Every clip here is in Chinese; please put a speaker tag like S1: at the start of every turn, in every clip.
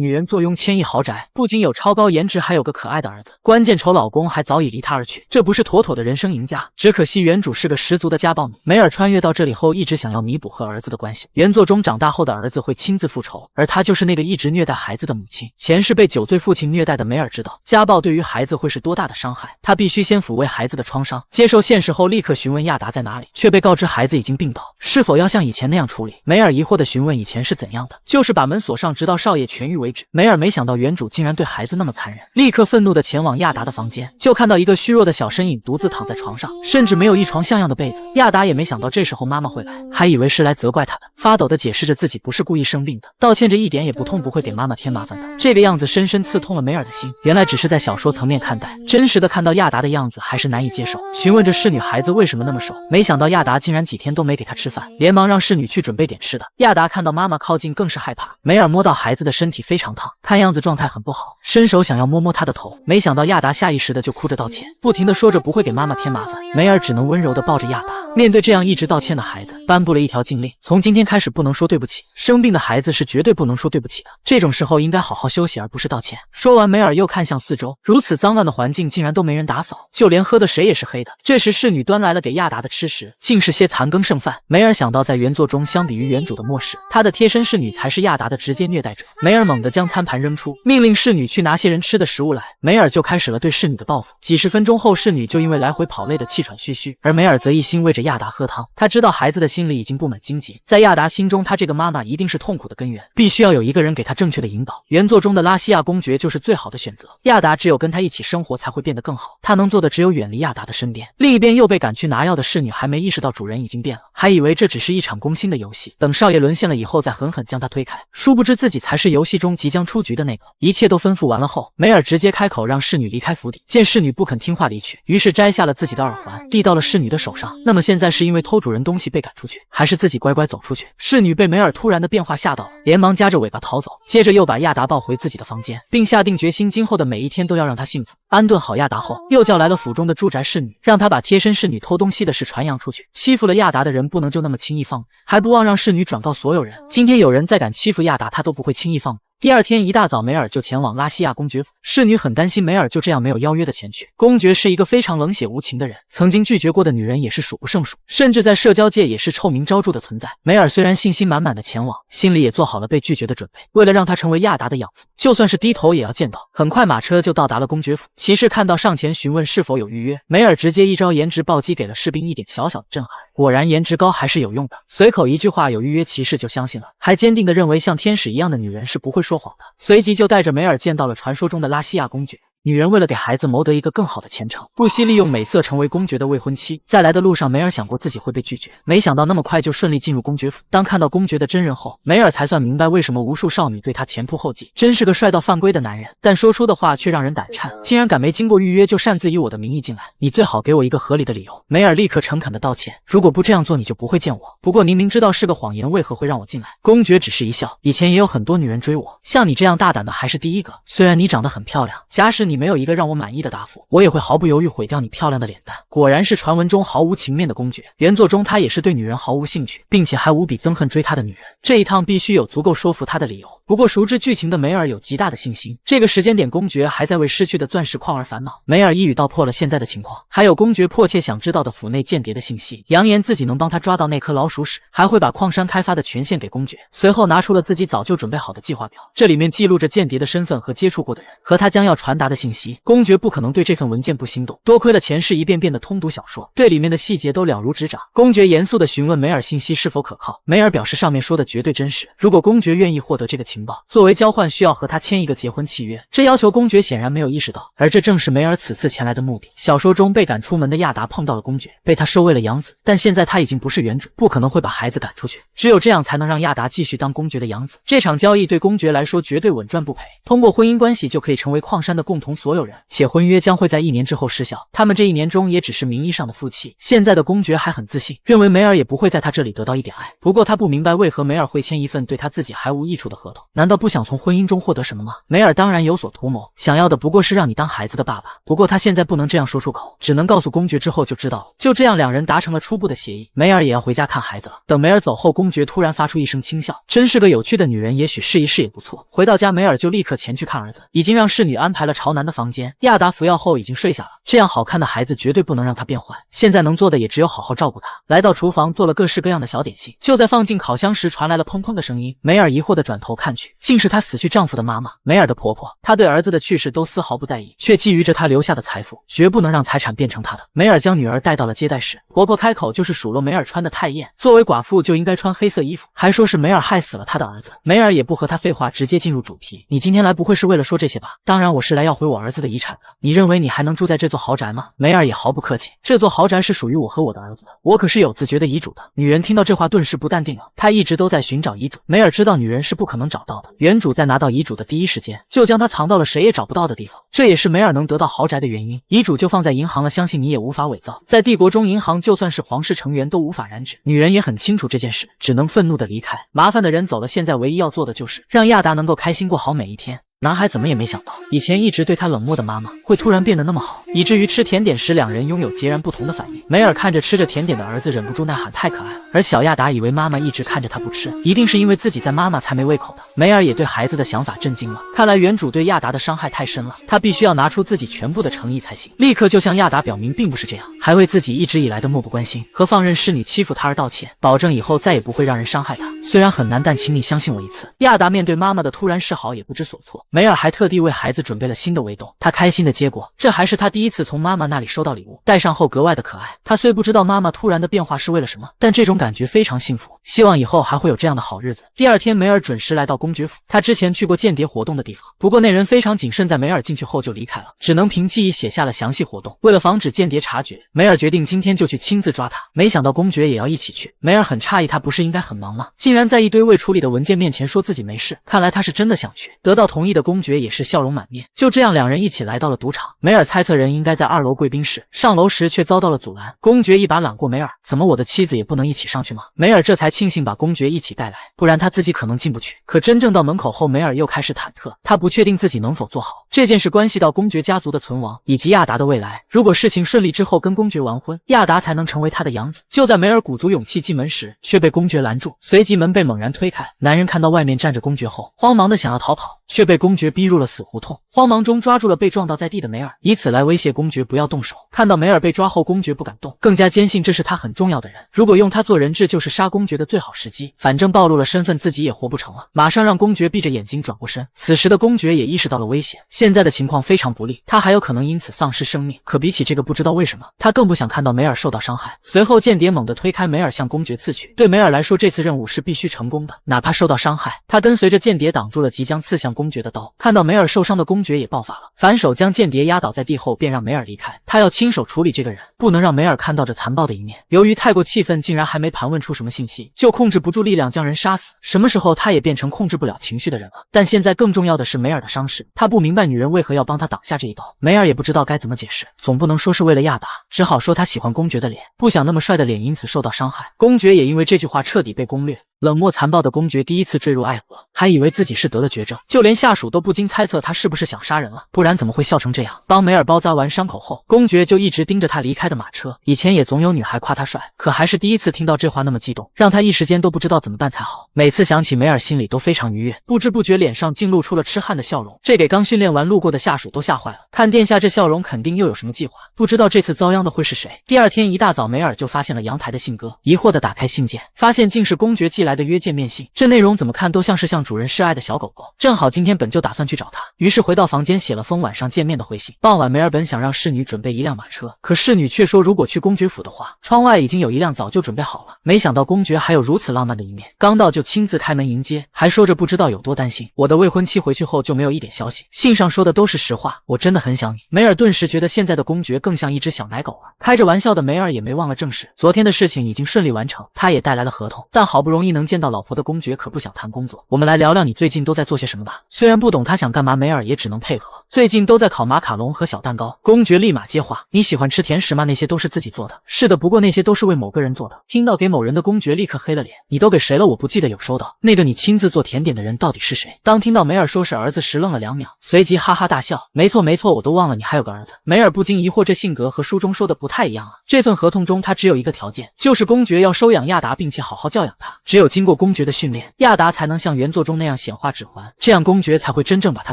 S1: 女人坐拥千亿豪宅，不仅有超高颜值，还有个可爱的儿子，关键丑老公还早已离她而去，这不是妥妥的人生赢家？只可惜原主是个十足的家暴女。梅尔穿越到这里后，一直想要弥补和儿子的关系。原作中长大后的儿子会亲自复仇，而她就是那个一直虐待孩子的母亲。前世被酒醉父亲虐待的梅尔知道家暴对于孩子会是多大的伤害，她必须先抚慰孩子的创伤。接受现实后，立刻询问亚达在哪里，却被告知孩子已经病倒，是否要像以前那样处理？梅尔疑惑地询问以前是怎样的，就是把门锁上，直到少爷痊愈为止。梅尔没想到原主竟然对孩子那么残忍，立刻愤怒地前往亚达的房间，就看到一个虚弱的小身影独自躺在床上，甚至没有一床像样的被子。亚达也没想到这时候妈妈会来，还以为是来责怪他的，发抖地解释着自己不是故意生病的，道歉着一点也不痛，不会给妈妈添麻烦的。这个样子深深刺痛了梅尔的心，原来只是在小说层面看待，真实的看到亚达的样子还是难以接受，询问着是女孩子为什么那么瘦，没想到亚达竟然几天都没给她吃饭，连忙让侍女去准备点吃的。亚达看到妈妈靠近更是害怕，梅尔摸到孩子的身体非常烫，看样子状态很不好，伸手想要摸摸她的头，没想到亚达下意识的就哭着道歉，不停的说着不会给妈妈添麻烦。梅尔只能温柔的抱着亚达，面对这样一直道歉的孩子，颁布了一条禁令，从今天开始不能说对不起，生病的孩子是绝对不能说对不起的，这种时候应该好好休息而不是道歉。说完，梅尔又看向四周，如此脏乱的环境竟然都没人打扫，就连喝的水也是黑的。这时侍女端来了给亚达的吃食，竟是些残羹剩饭。梅尔想到在原作中，相比于原主的漠视，他的贴身侍女才是亚达的直接虐待者。梅尔猛地将餐盘扔出，命令侍女去拿些人吃的食物来。梅尔就开始了对侍女的报复。几十分钟后，侍女就因为来回跑累得气喘吁吁，而梅尔则一心喂着亚达喝汤。他知道孩子的心里已经布满荆棘，在亚达心中，他这个妈妈一定是痛苦的根源，必须要有一个人给他正确的引导。原作中的拉西亚公爵就是最好的选择，亚达只有跟他一起生活才会变得更好，他能做的只有远离亚达的身边。另一边又被赶去拿药的侍女还没意识到主人已经变了，还以为这只是一场攻心的游戏，等少爷沦陷了以后再狠狠将他推开，殊不知自己才是游戏中即将出局的那个。一切都吩咐完了后，梅尔直接开口让侍女离开府邸，见侍女不肯听话离去，于是摘下了自己的耳环递到了侍女的手上。那么现在是因为偷主人东西被赶出去，还是自己乖乖走出去？侍女被梅尔突然的变化吓到了，连忙夹着尾巴逃走，接着又把亚达抱回自己的房间，并下定决心今后的每一天都要让他幸福。安顿好亚达后，又叫来了府中的住宅侍女，让他把贴身侍女偷东西的事传扬出去，欺负了亚达的人不能就那么轻易放，还不忘让侍女转告所有人，今天有人再敢欺负亚达，他都不会轻易放。第二天一大早，梅尔就前往拉西亚公爵府。侍女很担心梅尔就这样没有邀约的前去。公爵是一个非常冷血无情的人，曾经拒绝过的女人也是数不胜数，甚至在社交界也是臭名昭著的存在。梅尔虽然信心满满的前往，心里也做好了被拒绝的准备。为了让他成为亚达的养父，就算是低头也要见到。很快马车就到达了公爵府，骑士看到上前询问是否有预约，梅尔直接一招颜值暴击给了士兵一点小小的震撼。果然颜值高还是有用的，随口一句话有预约，骑士就相信了，还坚定地认为像天使一样的女人是不会说谎的，随即就带着梅尔见到了传说中的拉西亚公爵。女人为了给孩子谋得一个更好的前程，不惜利用美色成为公爵的未婚妻。在来的路上，梅尔想过自己会被拒绝，没想到那么快就顺利进入公爵府。当看到公爵的真人后，梅尔才算明白为什么无数少女对他前仆后继，真是个帅到犯规的男人。但说出的话却让人胆颤，竟然敢没经过预约就擅自以我的名义进来，你最好给我一个合理的理由。梅尔立刻诚恳地道歉，如果不这样做，你就不会见我。不过您明知道是个谎言，为何会让我进来？公爵只是一笑，以前也有很多女人追我，像你这样大胆的还是第一个。虽然你长得很漂亮，假使你没有一个让我满意的答复，我也会毫不犹豫毁掉你漂亮的脸蛋。果然是传闻中毫无情面的公爵，原作中他也是对女人毫无兴趣，并且还无比憎恨追他的女人。这一趟必须有足够说服他的理由。不过熟知剧情的梅尔有极大的信心，这个时间点公爵还在为失去的钻石矿而烦恼。梅尔一语道破了现在的情况，还有公爵迫切想知道的府内间谍的信息，扬言自己能帮他抓到那颗老鼠屎，还会把矿山开发的权限给公爵。随后拿出了自己早就准备好的计划表，这里面记录着间谍的身份和接触过的人，和他将要传达的信息。公爵不可能对这份文件不心动，多亏了前世一遍遍的通读小说，对里面的细节都了如指掌。公爵严肃地询问梅尔信息是否可靠，梅尔表示上面说的绝对真实，如果公爵愿意获得这个情报，作为交换需要和他签一个结婚契约。这要求公爵显然没有意识到，而这正是梅尔此次前来的目的。小说中被赶出门的亚达碰到了公爵，被他收为了养子，但现在他已经不是原主，不可能会把孩子赶出去，只有这样才能让亚达继续当公爵的养子。这场交易对公爵来说绝对稳赚不赔，通过婚姻关系就可以成为矿山的共同同所有人，且婚约将会在1年之后失效。他们这1年中也只是名义上的夫妻。现在的公爵还很自信，认为梅尔也不会在他这里得到一点爱。不过他不明白为何梅尔会签一份对他自己还无益处的合同，难道不想从婚姻中获得什么吗？梅尔当然有所图谋，想要的不过是让你当孩子的爸爸。不过他现在不能这样说出口，只能告诉公爵之后就知道了。就这样，两人达成了初步的协议，梅尔也要回家看孩子了。等梅尔走后，公爵突然发出一声轻笑，真是个有趣的女人，也许试一试也不错。回到家，梅尔就立刻前去看儿子，已经让侍女安排了朝南的房间。亚达服药后已经睡下了，这样好看的孩子绝对不能让他变坏，现在能做的也只有好好照顾他。来到厨房，做了各式各样的小点心。就在放进烤箱时，传来了砰砰的声音。梅尔疑惑地转头看去，竟是她死去丈夫的妈妈，梅尔的婆婆。她对儿子的去世都丝毫不在意，却觊觎着他留下的财富，绝不能让财产变成她的。梅尔将女儿带到了接待室，婆婆开口就是数落梅尔穿的太艳，作为寡妇就应该穿黑色衣服，还说是梅尔害死了她的儿子。梅尔也不和她废话，直接进入主题。你今天来不会是为了说这些吧？当然，我是来要回我儿子的遗产的。你认为你还能住在这座豪宅吗？梅尔也毫不客气，这座豪宅是属于我和我的儿子的，我可是有自觉的遗嘱的。女人听到这话顿时不淡定了，她一直都在寻找遗嘱。梅尔知道女人是不可能找到的，原主在拿到遗嘱的第一时间就将它藏到了谁也找不到的地方，这也是梅尔能得到豪宅的原因。遗嘱就放在银行了，相信你也无法伪造。在帝国中，银行就算是皇室成员都无法染指。女人也很清楚这件事，只能愤怒地离开。麻烦的人走了，现在唯一要做的就是让亚达能够开心过好每一天。男孩怎么也没想到，以前一直对他冷漠的妈妈会突然变得那么好，以至于吃甜点时两人拥有截然不同的反应。梅尔看着吃着甜点的儿子，忍不住呐喊太可爱了，而小亚达以为妈妈一直看着他不吃，一定是因为自己在妈妈才没胃口的。梅尔也对孩子的想法震惊了，看来原主对亚达的伤害太深了，他必须要拿出自己全部的诚意才行，立刻就向亚达表明并不是这样，还为自己一直以来的漠不关心和放任侍女欺负他而道歉，保证以后再也不会让人伤害他。虽然很难，但请你相信我一次。亚达面对妈妈的突然示好也不知所措，梅尔还特地为孩子准备了新的围兜，他开心的接过，这还是他第一次从妈妈那里收到礼物，戴上后格外的可爱。他虽不知道妈妈突然的变化是为了什么，但这种感觉非常幸福，希望以后还会有这样的好日子。第二天，梅尔准时来到公爵府，他之前去过间谍活动的地方，不过那人非常谨慎，在梅尔进去后就离开了，只能凭记忆写下了详细活动。为了防止间谍察觉，梅尔决定今天就去亲自抓他，没想到公爵也要一起去。梅尔很诧异，他不是应该很忙吗？竟然在一堆未处理的文件面前说自己没事，看来他是真的想去。得到同意的公爵也是笑容满面。就这样，两人一起来到了赌场。梅尔猜测人应该在2楼贵宾室，上楼时却遭到了阻拦。公爵一把揽过梅尔，怎么我的妻子也不能一起上去吗？梅尔这才庆幸把公爵一起带来，不然他自己可能进不去。可真正到门口后，梅尔又开始忐忑，他不确定自己能否做好。这件事关系到公爵家族的存亡以及亚达的未来，如果事情顺利之后跟公爵完婚，亚达才能成为他的养子。就在梅尔鼓足勇气进门时，却被公爵拦住，随即门被猛然推开。男人看到外面站着公爵后，慌忙的想要逃跑，却被公爵逼入了死胡同，慌忙中抓住了被撞倒在地的梅尔，以此来威胁公爵不要动手。看到梅尔被抓后，公爵不敢动，更加坚信这是他很重要的人，如果用他做人质，就是杀公爵的最好时机。反正暴露了身份，自己也活不成了，马上让公爵闭着眼睛转过身。此时的公爵也意识到了危险，现在的情况非常不利，他还有可能因此丧失生命。可比起这个，不知道为什么他更不想看到梅尔受到伤害。随后间谍猛地推开梅尔，向公爵刺去。对梅尔来说，这次任务是必须成功的，哪怕受到伤害。他跟随着间谍挡住了即将刺向公爵的刀。看到梅尔受伤的公爵也爆发了，反手将间谍压倒在地后，便让梅尔离开。他要亲手处理这个人，不能让梅尔看到这残暴的一面。由于太过气愤，竟然还没盘问出什么信息，就控制不住力量将人杀死。什么时候他也变成控制不了情绪的人了？但现在更重要的是梅尔的伤势，他不明白女人为何要帮他挡下这一刀。梅尔也不知道该怎么解释，总不能说是为了亚达，只好说他喜欢公爵的脸，不想那么帅的脸因此受到伤害。公爵也因为这句话彻底被攻略。冷漠残暴的公爵第一次坠入爱河，还以为自己是得了绝症，就连下属都不禁猜测他是不是想杀人了，不然怎么会笑成这样。帮梅尔包扎完伤口后，公爵就一直盯着他离开的马车。以前也总有女孩夸他帅，可还是第一次听到这话那么激动，让他一时间都不知道怎么办才好。每次想起梅尔，心里都非常愉悦，不知不觉脸上竟露出了痴汉的笑容，这给刚训练完路过的下属都吓坏了。看殿下这笑容，肯定又有什么计划，不知道这次遭殃的会是谁。第二天一大早，梅尔就发现了阳台的信鸽，疑惑地打开信件，发现竟是公爵寄来的约见面信，这内容怎么看都像是向主人示爱的小狗狗。正好今天本就打算去找他，于是回到房间写了封晚上见面的回信。傍晚，梅尔本想让侍女准备一辆马车，可侍女却说如果去公爵府的话，窗外已经有一辆早就准备好了。没想到公爵还有如此浪漫的一面，刚到就亲自开门迎接，还说着不知道有多担心我的未婚妻回去后就没有一点消息，信上说的都是实话，我真的很想你。梅尔顿时觉得现在的公爵更像一只小奶狗了。开着玩笑的梅尔也没忘了正事，昨天的事情已经顺利完成，他也带来了合同，但好不容易能见到老婆的公爵可不想谈工作。我们来聊聊你最近都在做些什么吧。虽然不懂他想干嘛，梅尔也只能配合。最近都在烤马卡龙和小蛋糕。公爵立马接话：你喜欢吃甜食吗？那些都是自己做的。是的，不过那些都是为某个人做的。听到给某人的公爵立刻黑了脸。你都给谁了？我不记得有收到。那个你亲自做甜点的人到底是谁？当听到梅尔说是儿子时愣了2秒，随即哈哈大笑。没错没错，我都忘了你还有个儿子。梅尔不禁疑惑，这性格和书中说的不太一样啊。这份合同中他只有一个条件，就是公爵要收养亚达并且好好教养他。只有经过公爵的训练，亚达才能像原作中那样显化指环，这样公爵才会真正把他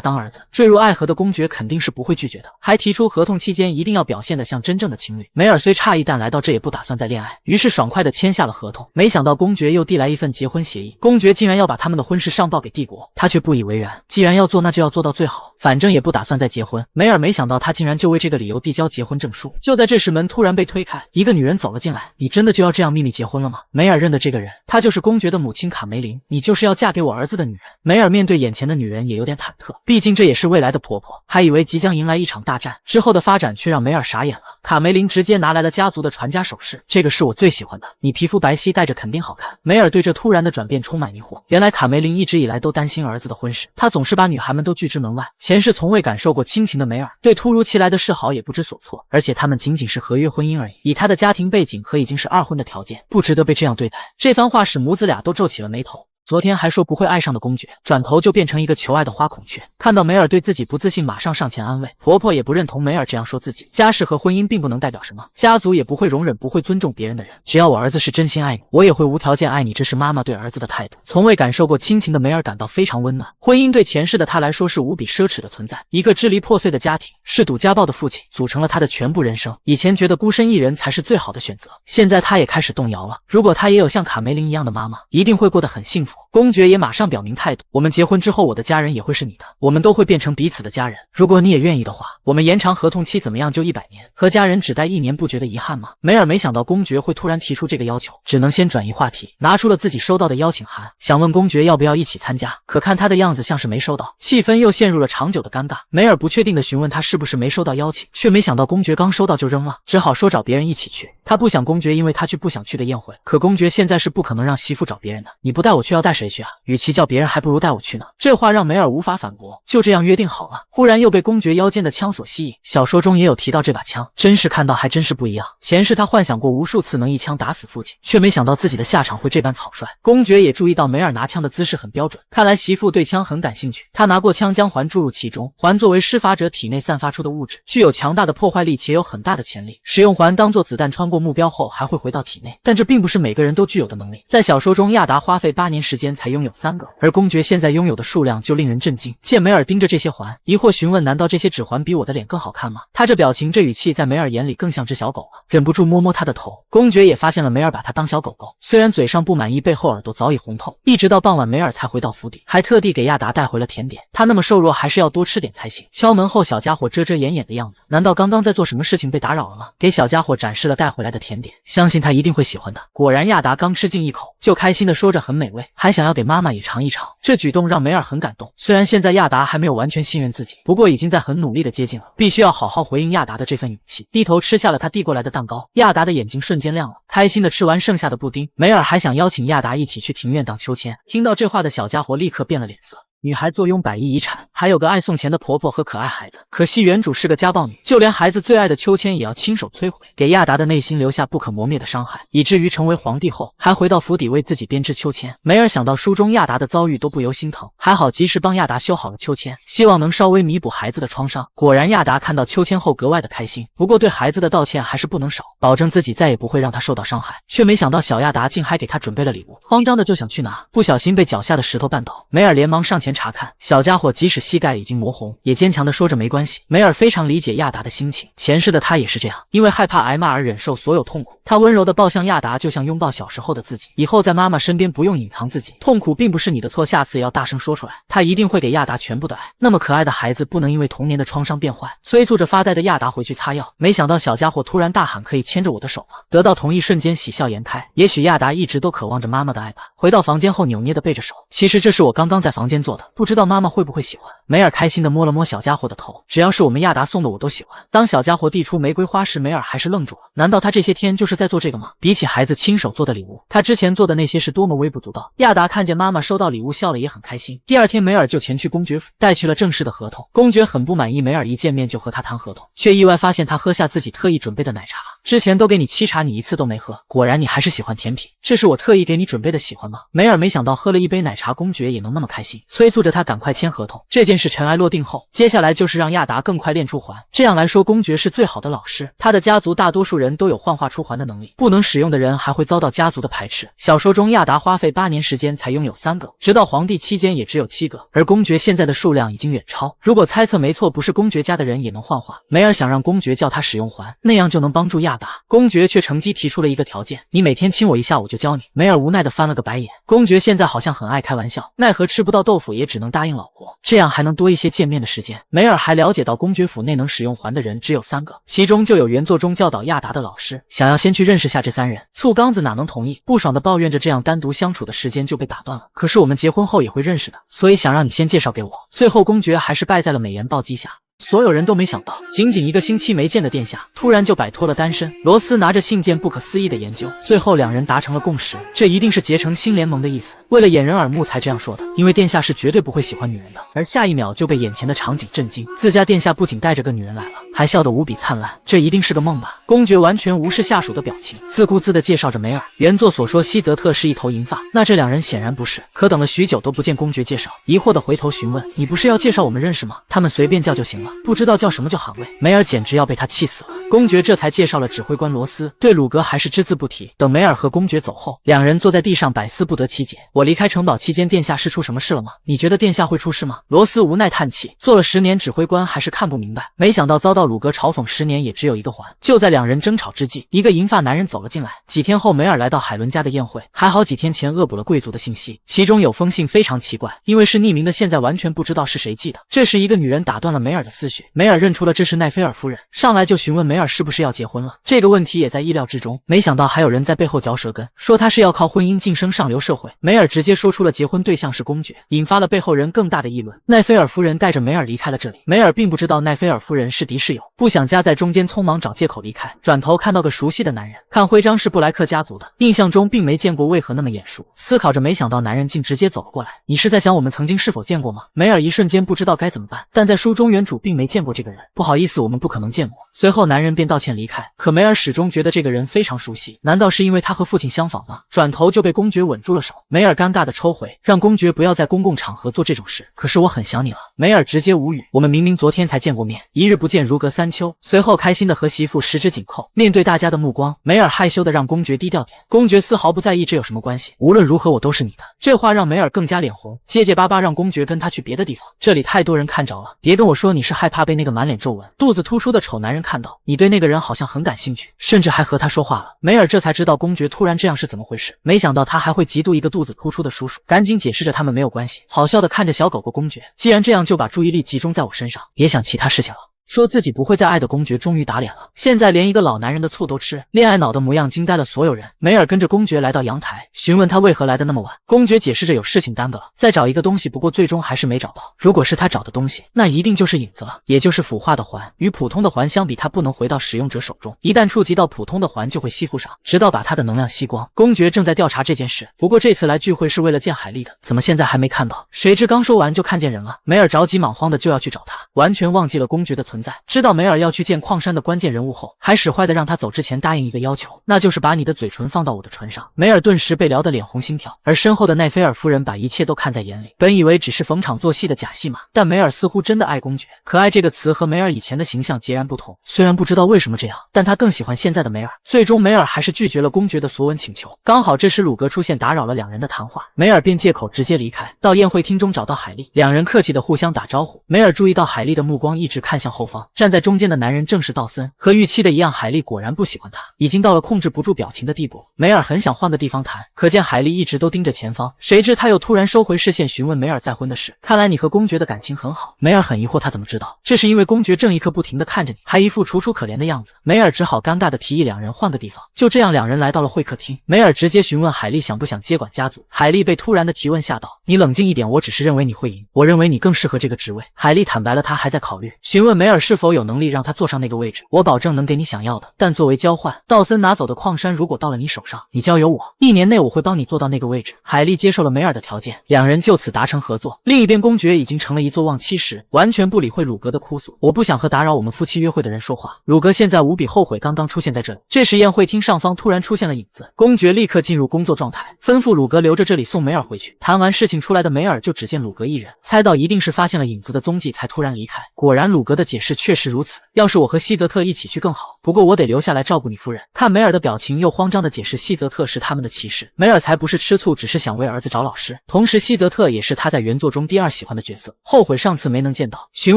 S1: 当儿子。坠入爱河的公爵肯定是不会拒绝的，还提出合同期间一定要表现得像真正的情侣。梅尔虽诧异，但来到这也不打算再恋爱，于是爽快地签下了合同。没想到公爵又递来一份结婚协议，公爵竟然要把他们的婚事上报给帝国，他却不以为然。既然要做，那就要做到最好，反正也不打算再结婚。梅尔没想到他竟然就为这个理由递交结婚证书。就在这时，门突然被推开，一个女人走了进来。你真的就要这样秘密结婚了吗？梅尔认得这个人，她就是公爵的母亲卡梅琳。你就是要嫁给我儿子的女人。梅尔面对眼前的女人也有点忐忑，毕竟这也是未来的婆婆，还以为即将迎来一场大战。之后的发展却让梅尔傻眼了。卡梅琳直接拿来了家族的传家首饰，这个是我最喜欢的，你皮肤白皙，戴着肯定好看。梅尔对这突然的转变充满迷惑，原来卡梅琳一直以来都担心儿子的婚事，她总是把女孩们都拒之门外。前世从未感受过亲情的梅尔，对突如其来的示好也不知所措，而且他们仅仅是合约婚姻而已，以他的家庭背景和已经是2婚的条件，不值得被这样对待。这番话使母子俩都皱起了眉头。昨天还说不会爱上的公爵，转头就变成一个求爱的花孔雀。看到梅尔对自己不自信，马上上前安慰。婆婆也不认同梅尔这样说自己，家世和婚姻并不能代表什么，家族也不会容忍不会尊重别人的人。只要我儿子是真心爱你，我也会无条件爱你，这是妈妈对儿子的态度。从未感受过亲情的梅尔感到非常温暖。婚姻对前世的他来说是无比奢侈的存在，一个支离破碎的家庭，嗜赌家暴的父亲，组成了他的全部人生。以前觉得孤身一人才是最好的选择，现在他也开始动摇了。如果他也有像卡梅琳一样的妈妈，一定会过得很幸福。公爵也马上表明态度，我们结婚之后，我的家人也会是你的，我们都会变成彼此的家人。如果你也愿意的话，我们延长合同期怎么样？就100年，和家人只待1年，不觉得遗憾吗？梅尔没想到公爵会突然提出这个要求，只能先转移话题，拿出了自己收到的邀请函，想问公爵要不要一起参加，可看他的样子像是没收到，气氛又陷入了长久的尴尬。梅尔不确定地询问他是不是没收到邀请，却没想到公爵刚收到就扔了，只好说找别人一起去。他不想公爵因为他去不想去的宴会，可公爵现在是不可能让媳妇找别人的，你不带我去要带谁去啊？与其叫别人还不如带我去呢。这话让梅尔无法反驳，就这样约定好了。忽然又被公爵腰间的枪所吸引，小说中也有提到这把枪，真是看到还真是不一样。前世他幻想过无数次能一枪打死父亲，却没想到自己的下场会这般草率。公爵也注意到梅尔拿枪的姿势很标准，看来媳妇对枪很感兴趣。他拿过枪将环注入其中，环作为施法者体内散发出的物质，具有强大的破坏力且有很大的潜力。使用环当作子弹穿过目标后还会回到体内，但这并不是每个人都具有的能力。在小说中，亚达花费8年时间才拥有3个，而公爵现在拥有的数量就令人震惊。见梅尔盯着这些环，疑惑询问：难道这些指环比我的脸更好看吗？他这表情这语气在梅尔眼里更像只小狗了，忍不住摸摸他的头。公爵也发现了梅尔把他当小狗狗，虽然嘴上不满意，背后耳朵早已红透。一直到傍晚梅尔才回到府邸，还特地给亚达带回了甜点，他那么瘦弱还是要多吃点才行。敲门后小家伙遮遮掩掩的样子，难道刚刚在做什么事情被打扰了吗？给小家伙展示了带回来的甜点，相信他一定会喜欢的。果然亚达刚吃进一口就开心地说着很美味，还想要给妈妈也尝一尝。这举动让梅尔很感动，虽然现在亚达还没有完全信任自己，不过已经在很努力地接近了，必须要好好回应亚达的这份勇气。低头吃下了他递过来的蛋糕，亚达的眼睛瞬间亮了，开心地吃完剩下的布丁。梅尔还想邀请亚达一起去庭院荡秋千，听到这话的小家伙立刻变了脸色。女孩坐拥100亿遗产，还有个爱送钱的婆婆和可爱孩子，可惜原主是个家暴女，就连孩子最爱的秋千也要亲手摧毁，给亚达的内心留下不可磨灭的伤害，以至于成为皇帝后还回到府邸为自己编织秋千。梅尔想到书中亚达的遭遇都不由心疼，还好及时帮亚达修好了秋千，希望能稍微弥补孩子的创伤。果然亚达看到秋千后格外的开心，不过对孩子的道歉还是不能少，保证自己再也不会让他受到伤害。却没想到小亚达竟还给他准备了礼物，慌张的就想去拿，不小心被脚下的石头绊倒。梅尔连忙上前查看，小家伙即使膝盖已经磨红，也坚强地说着没关系。梅尔非常理解亚达的心情，前世的他也是这样，因为害怕挨骂而忍受所有痛苦。他温柔地抱向亚达，就像拥抱小时候的自己，以后在妈妈身边不用隐藏自己，痛苦并不是你的错，下次也要大声说出来。他一定会给亚达全部的爱，那么可爱的孩子不能因为童年的创伤变坏。催促着发呆的亚达回去擦药，没想到小家伙突然大喊可以牵着我的手吗？得到同意瞬间喜笑颜开，也许亚达一直都渴望着妈妈的爱吧。回到房间后扭捏地背着手，其实这是我刚刚在房间做的，不知道妈妈会不会喜欢。梅尔开心地摸了摸小家伙的头，只要是我们亚达送的我都喜欢。当小家伙递出玫瑰花时，梅尔还是愣住了。难道他这些天就是在做这个吗？比起孩子亲手做的礼物，他之前做的那些是多么微不足道。亚达看见妈妈收到礼物，笑了也很开心。第二天，梅尔就前去公爵府，带去了正式的合同。公爵很不满意梅尔一见面就和他谈合同，却意外发现他喝下自己特意准备的奶茶。之前都给你沏茶，你一次都没喝，果然你还是喜欢甜品。这是我特意给你准备的，喜欢吗？梅尔没想到喝了一杯奶茶，公爵也能那么开心，催促着他赶快签合同。这件事尘埃落定后，接下来就是让亚达更快练出环。这样来说，公爵是最好的老师，他的家族大多数人都有幻化出环的能力，不能使用的人还会遭到家族的排斥。小说中，亚达花费8年时间才拥有3个，直到皇帝期间也只有7个，而公爵现在的数量已经远超。如果猜测没错，不是公爵家的人也能幻化。梅尔想让公爵叫他使用环，那样就能帮助亚达。公爵却乘机提出了一个条件：你每天亲我一下，我就教你。梅尔无奈地翻了个白眼。公爵现在好像很爱开玩笑，奈何吃不到豆腐也只能答应老婆，这样还能多一些见面的时间。梅尔还了解到，公爵府内能使用环的人只有3个，其中就有原作中教导亚达的老师。想要先去认识下这3人，醋刚子哪能同意？不爽地抱怨着，这样单独相处的时间就被打断了。可是我们结婚后也会认识的，所以想让你先介绍给我。最后，公爵还是败在了美颜暴击下。所有人都没想到，仅1个星期没见的殿下，突然就摆脱了单身。罗斯拿着信件不可思议的研究，最后2人达成了共识，这一定是结成新联盟的意思。为了掩人耳目才这样说的，因为殿下是绝对不会喜欢女人的。而下一秒就被眼前的场景震惊，自家殿下不仅带着个女人来了，还笑得无比灿烂，这一定是个梦吧？公爵完全无视下属的表情，自顾自地介绍着梅尔。原作所说希泽特是一头银发，那这2人显然不是。可等了许久都不见公爵介绍，疑惑地回头询问：你不是要介绍我们认识吗？他们随便叫就行了，不知道叫什么就行了。梅尔简直要被他气死了。公爵这才介绍了指挥官罗斯，对鲁格还是只字不提。等梅尔和公爵走后，2人坐在地上百思不得其解。我离开城堡期间，殿下是出什么事了吗？你觉得殿下会出事吗？罗斯无奈叹气，做了10年指挥官还是看不明白，没想到遭到鲁格嘲讽10年也只有一个环。就在2人争吵之际，一个银发男人走了进来。几天后，梅尔来到海伦家的宴会，还好几天前恶补了贵族的信息，其中有封信非常奇怪，因为是匿名的，现在完全不知道是谁寄的。这时一个女人打断了梅尔的思绪，梅尔认出了这是奈菲尔夫人，上来就询问梅尔是不是要结婚了。这个问题也在意料之中，没想到还有人在背后嚼舌根，说他是要靠婚姻晋升上流社会。梅尔直接说出了结婚对象是公爵，引发了背后人更大的议论。奈菲尔夫人带着梅尔离开了这里，梅尔并不知道奈菲尔夫人是敌是友，不想夹在中间，匆忙找借口离开。转头看到个熟悉的男人，看徽章是布莱克家族的，印象中并没见过，为何那么眼熟？思考着，没想到男人竟直接走了过来。你是在想我们曾经是否见过吗？梅尔一瞬间不知道该怎么办，但在书中原主并没见过这个人，不好意思，我们不可能见过。随后男人便道歉离开，可梅尔始终觉得这个人非常熟悉，难道是因为他和父亲相仿吗？转头就被公爵吻住了手，梅尔尴尬的抽回，让公爵不要在公共场合做这种事。可是我很想你了。梅尔直接无语，我们明明昨天才见过面，一日不见如隔3秋。随后开心的和媳妇十指紧扣，面对大家的目光，梅尔害羞的让公爵低调点。公爵丝毫不在意，这有什么关系？无论如何我都是你的。这话让梅尔更加脸红，结结巴巴让公爵跟他去别的地方，这里太多人看着了。别跟我说你是害怕被那个满脸皱纹、肚子突出的丑男人看到，你对那个人好像很感兴趣，甚至还和他说话了。梅尔这才知道公爵突然这样是怎么回事，没想到他还会嫉妒一个肚子突出的叔叔，赶紧解释着他们没有关系，好笑的看着小狗狗公爵，既然这样就把注意力集中在我身上，别想其他事情了。说自己不会再爱的公爵终于打脸了，现在连一个老男人的醋都吃，恋爱脑的模样惊呆了所有人。梅尔跟着公爵来到阳台，询问他为何来的那么晚。公爵解释着有事情耽搁了，再找一个东西，不过最终还是没找到。如果是他找的东西，那一定就是影子了，也就是腐化的环。与普通的环相比，它不能回到使用者手中，一旦触及到普通的环就会吸附上，直到把它的能量吸光。公爵正在调查这件事，不过这次来聚会是为了见海莉的，怎么现在还没看到？谁知刚说完就看见人了。梅尔着急忙慌的就要去找他，完全忘记了公爵的存在。知道梅尔要去见矿山的关键人物后，还使坏的让他走之前答应一个要求，那就是把你的嘴唇放到我的唇上。梅尔顿时被聊得脸红心跳，而身后的奈菲尔夫人把一切都看在眼里，本以为只是逢场作戏的假戏码，但梅尔似乎真的爱公爵。可爱这个词和梅尔以前的形象截然不同，虽然不知道为什么这样，但他更喜欢现在的梅尔。最终梅尔还是拒绝了公爵的索吻请求。刚好这时鲁格出现，打扰了2人的谈话，梅尔便借口直接离开。到宴会厅中找到海莉，2人客气的互相打招呼。梅尔注意到海莉的目光一直看向后后方，站在中间的男人正是道森。和预期的一样，海莉果然不喜欢他，已经到了控制不住表情的地步。梅尔很想换个地方谈，可见海莉一直都盯着前方，谁知他又突然收回视线，询问梅尔再婚的事。看来你和公爵的感情很好。梅尔很疑惑，他怎么知道？这是因为公爵正一刻不停地看着你，还一副楚楚可怜的样子。梅尔只好尴尬地提议两人换个地方。就这样，两人来到了会客厅。梅尔直接询问海莉想不想接管家族。海莉被突然的提问吓到，你冷静一点，我只是认为你会赢，我认为你更适合这个职位。海莉坦白了，她还在考虑，询问梅尔是否有能力让他坐上那个位置。我保证能给你想要的，但作为交换，道森拿走的矿山如果到了你手上，你交由我，1年内我会帮你做到那个位置。海莉接受了梅尔的条件，两人就此达成合作。另一边，公爵已经成了一座忘妻石，完全不理会鲁格的哭诉。我不想和打扰我们夫妻约会的人说话。鲁格现在无比后悔刚刚出现在这里。这时宴会厅上方突然出现了影子，公爵立刻进入工作状态，吩咐鲁格留着这里送梅尔回去。谈完事情出来的梅尔就只见鲁格一人，猜到一定是发现了影子的踪迹才突然离开。果然鲁格的解释确实如此，要是我和希泽特一起去更好，不过我得留下来照顾你夫人。看梅尔的表情，又慌张的解释希泽特是他们的骑士。梅尔才不是吃醋，只是想为儿子找老师。同时希泽特也是他在原作中第2喜欢的角色，后悔上次没能见到，询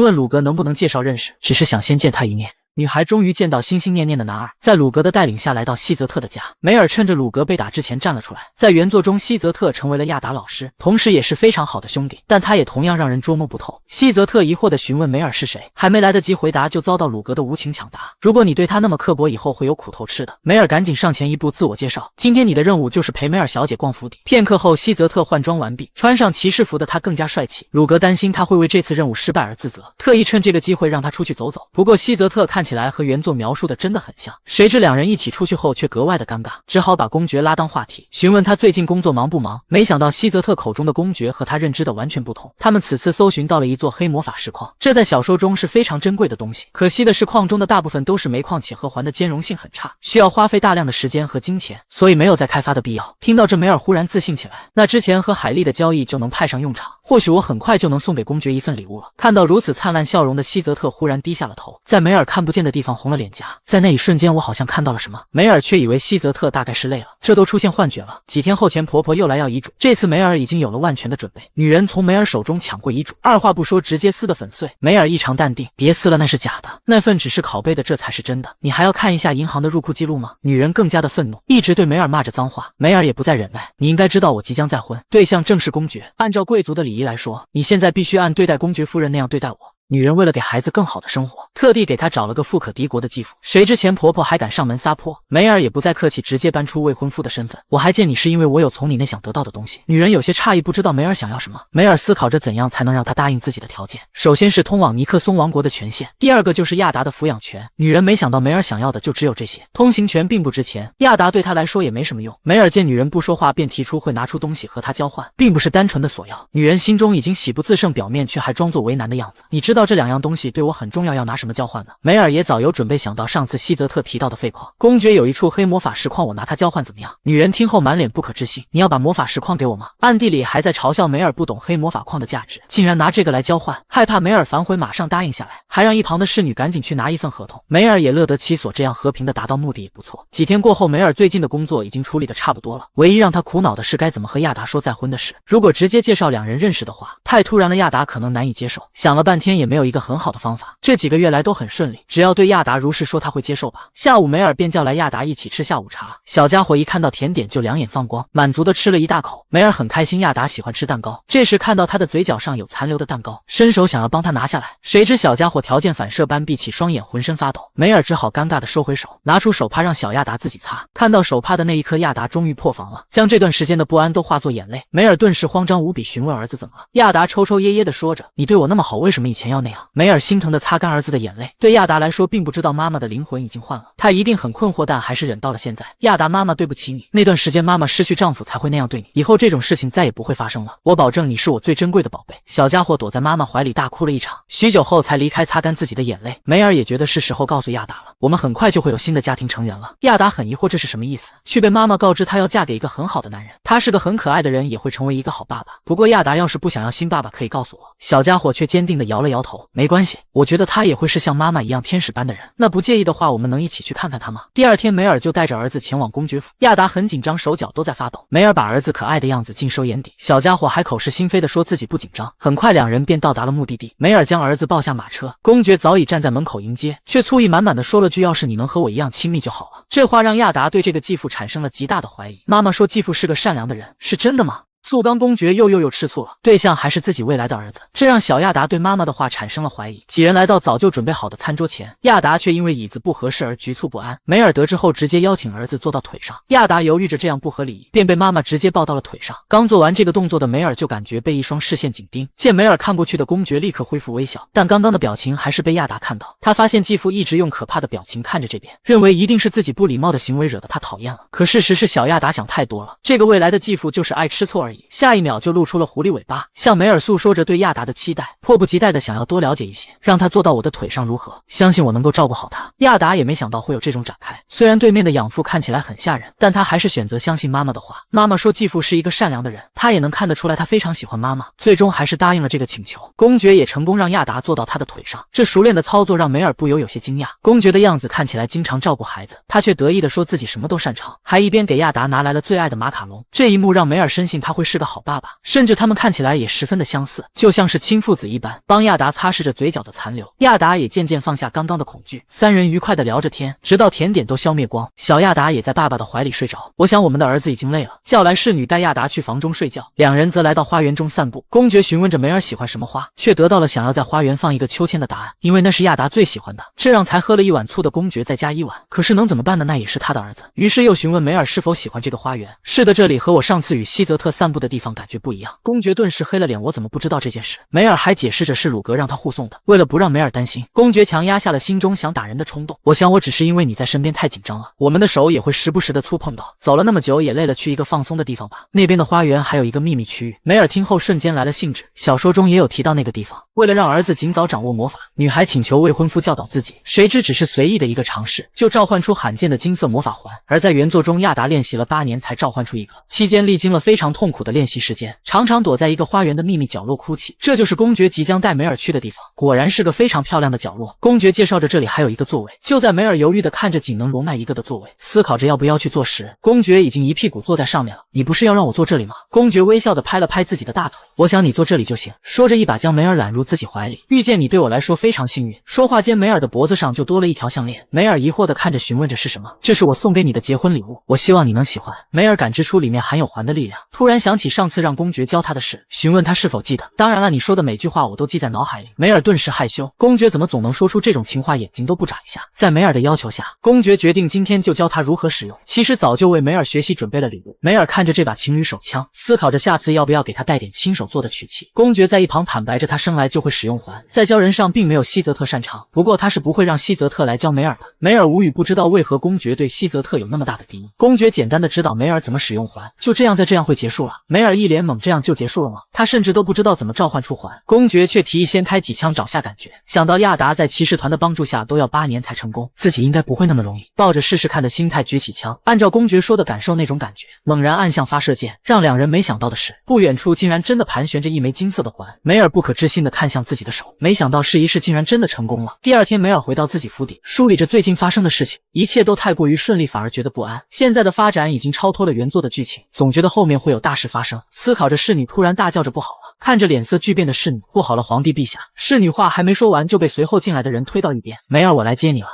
S1: 问鲁格能不能介绍认识，只是想先见他一面。女孩终于见到心心念念的男二，在鲁格的带领下来到希泽特的家。梅尔趁着鲁格被打之前站了出来。在原作中，希泽特成为了亚达老师，同时也是非常好的兄弟，但他也同样让人捉摸不透。希泽特疑惑地询问梅尔是谁，还没来得及回答，就遭到鲁格的无情抢答。如果你对他那么刻薄，以后会有苦头吃的。梅尔赶紧上前一步自我介绍，今天你的任务就是陪梅尔小姐逛府邸。片刻后，希泽特换装完毕，穿上骑士服的他更加帅气。鲁格担心他会为这次任务失败而自责，特意趁这个机会让他出去走走。不过希泽特看起来和原作描述的真的很像，谁知两人一起出去后却格外的尴尬，只好把公爵拉当话题，询问他最近工作忙不忙。没想到希泽特口中的公爵和他认知的完全不同。他们此次搜寻到了一座黑魔法石矿，这在小说中是非常珍贵的东西，可惜的是矿中的大部分都是煤矿，且和环的兼容性很差，需要花费大量的时间和金钱，所以没有再开发的必要。听到这，梅尔忽然自信起来，那之前和海莉的交易就能派上用场，或许我很快就能送给公爵一份礼物了。看到如此灿烂笑容的希泽特忽然低下了头，在梅尔看不见的地方红了脸颊。在那一瞬间，我好像看到了什么。梅尔却以为希泽特大概是累了，这都出现幻觉了。几天后，前婆婆又来要遗嘱，这次梅尔已经有了万全的准备。女人从梅尔手中抢过遗嘱，二话不说直接撕得粉碎。梅尔异常淡定，别撕了，那是假的，那份只是拷贝的，这才是真的。你还要看一下银行的入库记录吗？女人更加的愤怒，一直对梅尔骂着脏话。梅尔也不再忍耐，你应该知道我即将再婚，对象正是公爵，按照贵族的礼仪来说，你现在必须按对待公爵夫人那样对待我。女人为了给孩子更好的生活，特地给他找了个富可敌国的继父，谁知前婆婆还敢上门撒泼。梅尔也不再客气，直接搬出未婚夫的身份。我还见你是因为我有从你那想得到的东西。女人有些诧异，不知道梅尔想要什么。梅尔思考着怎样才能让他答应自己的条件，首先是通往尼克松王国的权限，第二个就是亚达的抚养权。女人没想到梅尔想要的就只有这些，通行权并不值钱，亚达对他来说也没什么用。梅尔见女人不说话，便提出会拿出东西和他交换，并不是单纯的索要。女人心中已经喜不自胜，表面却还装作为难的样子。你知道这2样东西对我很重要，要拿什么交换呢？梅尔也早有准备，想到上次希泽特提到的废矿，公爵有一处黑魔法石矿，我拿它交换怎么样？女人听后满脸不可置信，你要把魔法石矿给我吗？暗地里还在嘲笑梅尔不懂黑魔法矿的价值，竟然拿这个来交换。害怕梅尔反悔，马上答应下来，还让一旁的侍女赶紧去拿一份合同。梅尔也乐得其所，这样和平的达到目的也不错。几天过后，梅尔最近的工作已经处理的差不多了，唯一让他苦恼的是该怎么和亚达说再婚的事。如果直接介绍两人认识的话，太突然了，亚达可能难以接受。想了半天也没有一个很好的方法。这几个月来都很顺利，只要对亚达如实说，他会接受吧。下午梅尔便叫来亚达一起吃下午茶，小家伙一看到甜点就两眼放光，满足的吃了一大口。梅尔很开心，亚达喜欢吃蛋糕，这时看到他的嘴角上有残留的蛋糕，伸手想要帮他拿下来，谁知小家伙条件反射般闭起双眼，浑身发抖。梅尔只好尴尬的收回手，拿出手帕让小亚达自己擦。看到手帕的那一刻，亚达终于破防了，将这段时间的不安都化作眼泪。梅尔顿时慌张无比，询问儿子怎么了。亚达抽抽噎噎的说着，你对我那么好，为什么以前要那样？梅尔心疼的擦干儿子的眼泪。对亚达来说，并不知道妈妈的灵魂已经换了，他一定很困惑，但还是忍到了现在。亚达妈妈，对不起你，那段时间妈妈失去丈夫才会那样对你，以后这种事情再也不会发生了，我保证你是我最珍贵的宝贝。小家伙躲在妈妈怀里大哭了一场，许久后才离开，擦干自己的眼泪。梅尔也觉得是时候告诉亚达了，我们很快就会有新的家庭成员了。亚达很疑惑这是什么意思，却被妈妈告知她要嫁给一个很好的男人，他是个很可爱的人，也会成为一个好爸爸。不过亚达要是不想要新爸爸可以告诉我。小家伙却坚定地摇了摇头，没关系，我觉得他也会是像妈妈一样天使般的人，那不介意的话，我们能一起去看看他吗？第二天，梅尔就带着儿子前往公爵府。亚达很紧张，手脚都在发抖。梅尔把儿子可爱的样子尽收眼底，小家伙还口是心非的说自己不紧张。很快，两人便到达了目的地。梅尔将儿子抱下马车，公爵早已站在门口迎接，却醋意满满的说了句：“要是你能和我一样亲密就好了。”这话让亚达对这个继父产生了极大的怀疑。妈妈说继父是个善良的人，是真的吗？速刚公爵又吃醋了，对象还是自己未来的儿子，这让小亚达对妈妈的话产生了怀疑。几人来到早就准备好的餐桌前，亚达却因为椅子不合适而局促不安。梅尔得知后直接邀请儿子坐到腿上，亚达犹豫着这样不合理，便被妈妈直接抱到了腿上。刚做完这个动作的梅尔就感觉被一双视线紧盯，见梅尔看过去的公爵立刻恢复微笑，但刚刚的表情还是被亚达看到。他发现继父一直用可怕的表情看着这边，认为一定是自己不礼貌的行为惹得他讨厌了。可事实是小亚达想太多了，这个未来的继父就是爱吃醋而已。下一秒就露出了狐狸尾巴，向梅尔诉说着对亚达的期待，迫不及待的想要多了解一些，让他坐到我的腿上如何？相信我能够照顾好他。亚达也没想到会有这种展开，虽然对面的养父看起来很吓人，但他还是选择相信妈妈的话。妈妈说继父是一个善良的人，他也能看得出来他非常喜欢妈妈，最终还是答应了这个请求。公爵也成功让亚达坐到他的腿上，这熟练的操作让梅尔不由有些惊讶。公爵的样子看起来经常照顾孩子，他却得意的说自己什么都擅长，还一边给亚达拿来了最爱的马卡龙。这一幕让梅尔深信他会是个好爸爸，甚至他们看起来也十分的相似，就像是亲父子一般。帮亚达擦拭着嘴角的残留，亚达也渐渐放下刚刚的恐惧。三人愉快的聊着天，直到甜点都消灭光，小亚达也在爸爸的怀里睡着。我想我们的儿子已经累了，叫来侍女带亚达去房中睡觉。两人则来到花园中散步。公爵询问着梅尔喜欢什么花，却得到了想要在花园放一个秋千的答案，因为那是亚达最喜欢的。这让才喝了一碗醋的公爵再加一碗，可是能怎么办呢？那也是他的儿子。于是又询问梅尔是否喜欢这个花园。是的，这里和我上次与希泽特散步的地方感觉不一样。公爵顿时黑了脸，我怎么不知道这件事？梅尔还解释着是鲁格让他护送的。为了不让梅尔担心，公爵强压下了心中想打人的冲动。我想我只是因为你在身边太紧张了，我们的手也会时不时的触碰到。走了那么久也累了，去一个放松的地方吧。那边的花园还有一个秘密区域。梅尔听后瞬间来了兴致，小说中也有提到那个地方。为了让儿子尽早掌握魔法，女孩请求未婚夫教导自己，谁知只是随意的一个尝试，就召唤出罕见的金色魔法环。而在原作中，亚达练习了8年才召唤出一个，期间历经了非常痛苦的练习时间，常常躲在一个花园的秘密角落哭泣。这就是公爵即将带梅尔去的地方，果然是个非常漂亮的角落。公爵介绍着这里还有一个座位。就在梅尔犹豫地看着仅能容纳一个的座位，思考着要不要去坐时，公爵已经一屁股坐在上面了。你不是要让我坐这里吗？公爵微笑地拍了拍自己的大腿，我想你坐这里就行。说着一把将梅尔揽入自己怀里，遇见你对我来说非常幸运。说话间，梅尔的脖子上就多了一条项链。梅尔疑惑地看着，询问着是什么。这是我送给你的结婚礼物，我希望你能喜欢。梅尔感知出里面含有环的力量，突然想起上次让公爵教他的事，询问他是否记得。当然了，你说的每句话我都记在脑海里。梅尔顿时害羞，公爵怎么总能说出这种情话，眼睛都不眨一下。在梅尔的要求下，公爵决定今天就教他如何使用。其实早就为梅尔学习准备了礼物。梅尔看着这把情侣手枪，思考着下次要不要给他带点亲手做的曲奇。公爵在一旁坦白着他生来就会使用环，在教人上并没有希泽特擅长，不过他是不会让希泽特来教梅尔的。梅尔无语，不知道为何公爵对希泽特有那么大的敌意。公爵简单的指导梅尔怎么使用环，就这样在这样会结束了。梅尔一脸懵，这样就结束了吗？他甚至都不知道怎么召唤出环。公爵却提议先开几枪找下感觉，想到亚达在骑士团的帮助下都要8年才成功，自己应该不会那么容易，抱着试试看的心态举起枪，按照公爵说的感受那种感觉，猛然按向发射键。让两人没想到的是，不远处竟然真的盘旋着一枚金色的环。梅尔不可置信的看向自己的手，没想到试一试竟然真的成功了。第二天，梅尔回到自己府邸，梳理着最近发生的事情，一切都太过于顺利，反而觉得不安。现在的发展已经超脱了原作的剧情，总觉得后面会有大事发生。思考着，侍女突然大叫着不好了，看着脸色巨变的侍女，不好了，皇帝陛下！侍女话还没说完，就被随后进来的人推到一边。梅尔，我来接你了。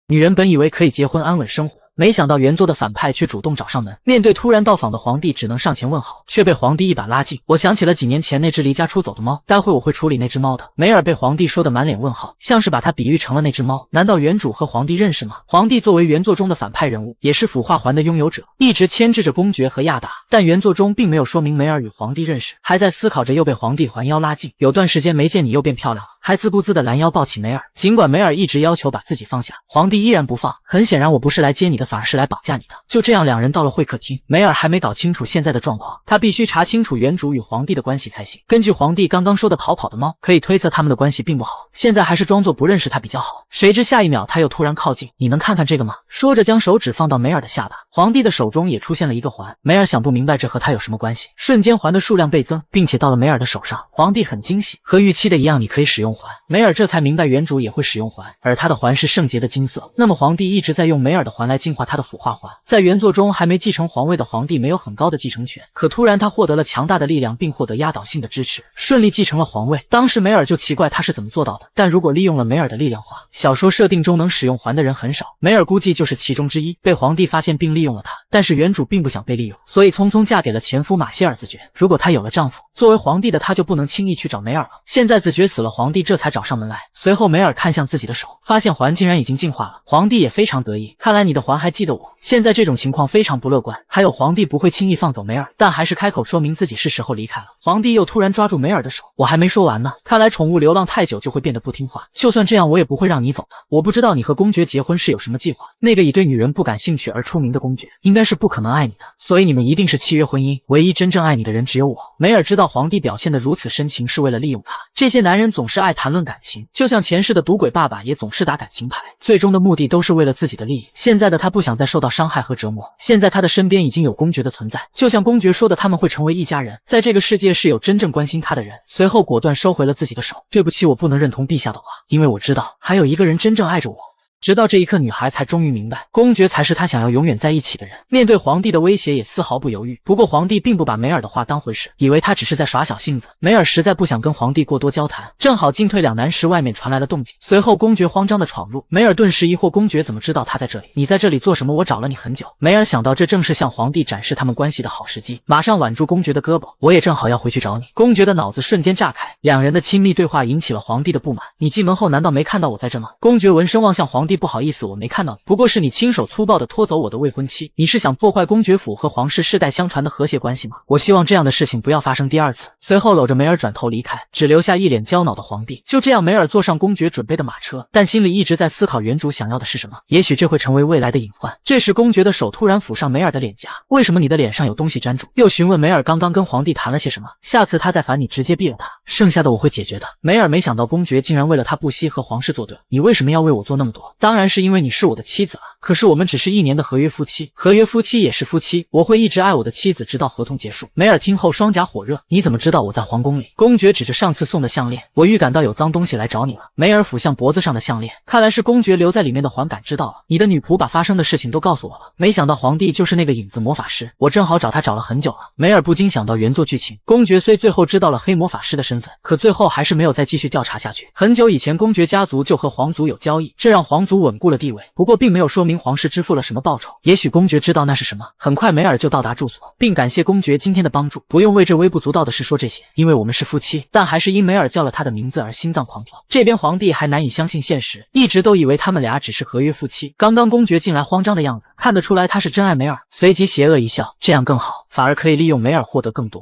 S1: 女人本以为可以结婚安稳生活，没想到原作的反派却主动找上门，面对突然到访的皇帝，只能上前问好，却被皇帝一把拉近。我想起了几年前那只离家出走的猫，待会我会处理那只猫的。梅尔被皇帝说的满脸问号，像是把他比喻成了那只猫。难道原主和皇帝认识吗？皇帝作为原作中的反派人物，也是腐化环的拥有者，一直牵制着公爵和亚达，但原作中并没有说明梅尔与皇帝认识。还在思考着，又被皇帝环腰拉近，有段时间没见你又变漂亮了，还自顾自的拦腰抱起梅尔。尽管梅尔一直要求把自己放下，皇帝依然不放。很显然，我不是来接你的，反而是来绑架你的。就这样，两人到了会客厅。梅尔还没搞清楚现在的状况，他必须查清楚原主与皇帝的关系才行。根据皇帝刚刚说的逃跑的猫，可以推测他们的关系并不好，现在还是装作不认识他比较好。谁知下一秒他又突然靠近，你能看看这个吗？说着将手指放到梅尔的下巴。皇帝的手中也出现了一个环，梅尔想不明白这和他有什么关系。瞬间环的数量倍增，并且到了梅尔的手上。皇帝很惊喜，和预期的一样，你可以使用用环。梅尔这才明白原主也会使用环，而他的环是圣洁的金色。那么皇帝一直在用梅尔的环来净化他的腐化环。在原作中，还没继承皇位的皇帝没有很高的继承权，可突然他获得了强大的力量，并获得压倒性的支持，顺利继承了皇位。当时梅尔就奇怪他是怎么做到的，但如果利用了梅尔的力量话，小说设定中能使用环的人很少，梅尔估计就是其中之一，被皇帝发现并利用了他。但是原主并不想被利用，所以匆匆嫁给了前夫马歇尔子爵。如果她有了丈夫，作为皇帝的她就不能轻易去找梅尔了。现在子爵死了，皇帝这才找上门来。随后梅尔看向自己的手，发现环竟然已经进化了，皇帝也非常得意，看来你的环还记得我。现在这种情况非常不乐观，还有皇帝不会轻易放走梅尔，但还是开口说明自己是时候离开了。皇帝又突然抓住梅尔的手，我还没说完呢，看来宠物流浪太久就会变得不听话，就算这样我也不会让你走的。我不知道你和公爵结婚是有什么计划，那个以对女人不感兴趣而出名的公爵应该是不可能爱你的，所以你们一定是契约婚姻，唯一真正爱你的人只有我。梅尔知道皇帝表现得如此深情是为了利用他，这些男人总是爱谈论感情，就像前世的赌鬼爸爸也总是打感情牌，最终的目的都是为了自己的利益。现在的他不想再受到伤害和折磨，现在他的身边已经有公爵的存在，就像公爵说的，他们会成为一家人，在这个世界是有真正关心他的人。随后果断收回了自己的手，对不起，我不能认同陛下的话，因为我知道还有一个人真正爱着我。直到这一刻，女孩才终于明白，公爵才是她想要永远在一起的人。面对皇帝的威胁也丝毫不犹豫。不过皇帝并不把梅尔的话当回事，以为他只是在耍小性子。梅尔实在不想跟皇帝过多交谈，正好进退两难时，外面传来了动静。随后公爵慌张的闯入，梅尔顿时疑惑，公爵怎么知道他在这里？你在这里做什么？我找了你很久。梅尔想到这正是向皇帝展示他们关系的好时机，马上挽住公爵的胳膊，我也正好要回去找你。公爵的脑子瞬间炸开，两人的亲密对话引起了皇帝的不满。你进门后难道没看到我在这吗？公爵闻声望向皇帝，不好意思，我没看到你，不过是你亲手粗暴地拖走我的未婚妻，你是想破坏公爵府和皇室世代相传的和谐关系吗？我希望这样的事情不要发生第二次。随后搂着梅尔转头离开，只留下一脸焦恼的皇帝。就这样，梅尔坐上公爵准备的马车，但心里一直在思考原主想要的是什么，也许这会成为未来的隐患。这时公爵的手突然抚上梅尔的脸颊，为什么你的脸上有东西粘住？又询问梅尔刚刚跟皇帝谈了些什么，下次他再烦你直接毙了他，剩下的我会解决的。梅尔没想到公爵竟然为了他不惜和皇室作对，你为什么要为我做那么多？当然是因为你是我的妻子啊，可是我们只是1年的合约夫妻，合约夫妻也是夫妻，我会一直爱我的妻子直到合同结束。梅尔听后双颊火热，你怎么知道我在皇宫里？公爵指着上次送的项链，我预感到有脏东西来找你了。梅尔抚向脖子上的项链，看来是公爵留在里面的环感知到了，你的女仆把发生的事情都告诉我了。没想到皇帝就是那个影子魔法师，我正好找他找了很久了。梅尔不禁想到原作剧情，公爵虽最后知道了黑魔法师的身份，可最后还是没有再继续调查下去。很久以前公爵家族就和皇族有交易，这让皇族稳固了地位，不过并没有说明皇室支付了什么报酬，也许公爵知道那是什么。很快梅尔就到达住所，并感谢公爵今天的帮助，不用为这微不足道的事说这些，因为我们是夫妻。但还是因梅尔叫了他的名字而心脏狂跳。这边皇帝还难以相信现实，一直都以为他们俩只是合约夫妻。刚刚公爵进来慌张的样子，看得出来他是真爱梅尔，随即邪恶一笑，这样更好，反而可以利用梅尔获得更多。